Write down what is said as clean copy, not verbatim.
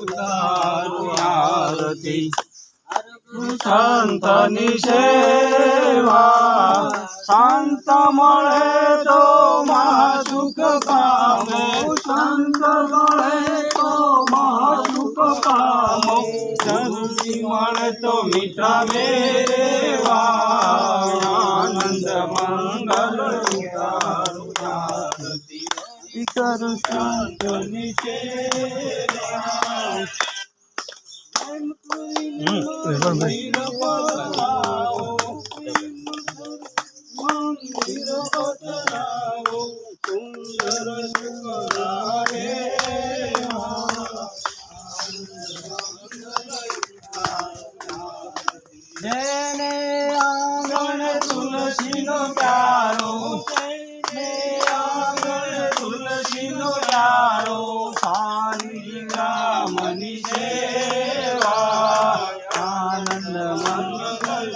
તારું આરતી સંતની સેવા સંત મળે તો મહાસુખ પામો સંત મળે તો મહાસુખ પામો જરૂરી મળે તો મીઠા મેવા આનંદ મંગલ તારું આરતી કરું સંતની સેવા જેને આંગણ તુલસીનો પ્યારો આંગણ તુલસીનો પ્યારો સારી રામની સેવા આનંદ મંગલ